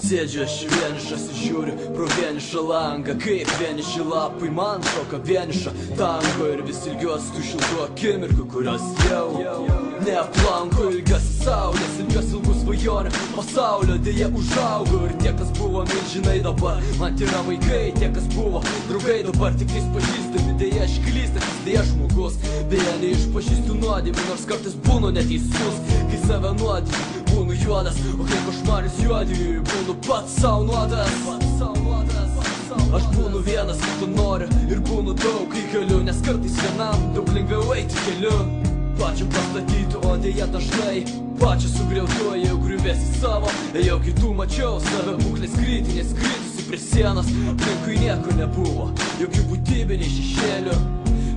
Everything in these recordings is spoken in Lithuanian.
Sėdžiu aš vienišas ir žiūriu pro vienišą langą, kaip vieniši lapai man šoka vienišą tango. Ir vis ilgiuosi tų šiltų akimirkų, kurios jau neaplanko. Ilgiuosi saulės, ilgiuosi ilgų svajonių pasaulio, dėja užaugo. Ir tie, kas buvo milžinai, dabar man yra vaikai. Tie, kas buvo draugai, dabar tik tais pažįstami. Dėja aš klystantis, dėja žmogus, dėja neišpažįstu nuodėmių, nors kartais būnu neteisus. Kai save nuodėmiu, būnu juodas, o kai košmaris juodėjų, būnu pats sau nuodas. Aš būnu vienas, kai tu nori, ir būnu daug, kai galiu, nes kartais vienam daug lengviau eiti keliu. Pačiu pastatytų, o dėja dažnai pačiu sugriautuoju, griuvėsi savo. Jau kitų mačiau, save būklės kritinės, kritusi prie sienos. Aplinkui nieko nebuvo, jokių būtybių nei šešėlių,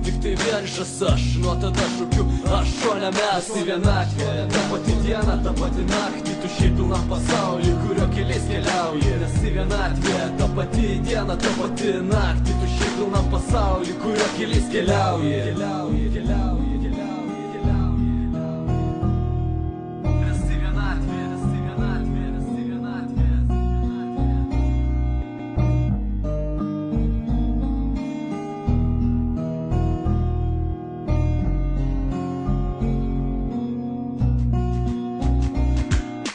tik tai vienišas aš. Nuo tada šaukiu aš, o ne mes. Tai vienatvė, ta pati diena, ta pati naktį, tu šiaip pilnam pasaulį, kurio keliais keliauji. Nes tai vienatvė, ta pati diena, ta pati naktį, tu šiaip pilnam pasaulį, kurio keliais keliauji.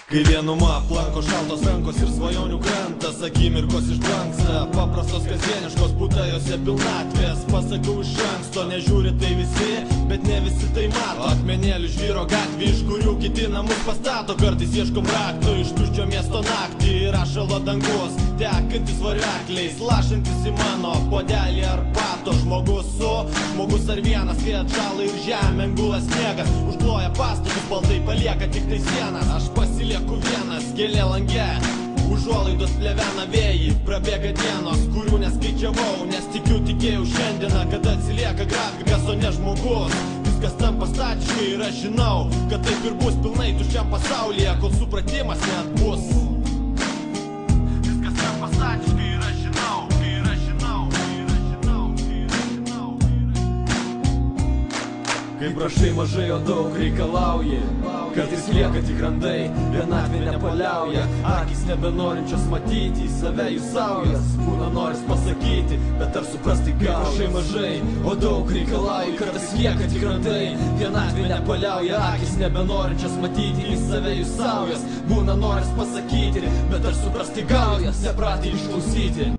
Kai vienuma aplanko šaltos rankos ir svajonių krantas, akimirkos išbranksta, paprastos kasdieniškos būta jose pilnatvės. Pasakiau iš anksto, nežiūri tai visi, bet ne visi tai mato. Akmenėlių žvyro gatvė, iš kurių kiti namus pastato. Kartais ieškom raktų iš tuščio miesto naktį ir ašalo dangus, tekantis varvekliais, lašantis į mano puodelį arbato. Žmogus ar vienas, kai atšala ir žemė gula sniegas, užkloja pastatus, baltai palieka tik tai sienas. Aš pasilieku vienas, gėlė lange, užuolaidos plevena vėjai. Prabėga dienos, kurių neskaičiavau, nes tikėjau šiandieną, kad atsilieka grafikas, o ne žmogus. Viskas tampa statiškai ir aš žinau, kad taip ir bus pilnai tuščiam pasaulyje, kol supratimas net bus. Viskas tampa statiškai ir aš žinau, Kai prašai mažai, o daug reikalauji, kartais lieka tik randai, vienatvė nepaliauja. Akys nebenorinčios matyti, į save jų saujas, būna noris pasakyti, bet ar suprasti gal. Prašai mažai, o daug reikalauji, kartais lieka tik randai, vienatvė nepaliauja. Akys nebenorinčios matyti, į save jų saujas, būna noris pasakyti, bet ar suprasti gal jas, nepratė išklausyti.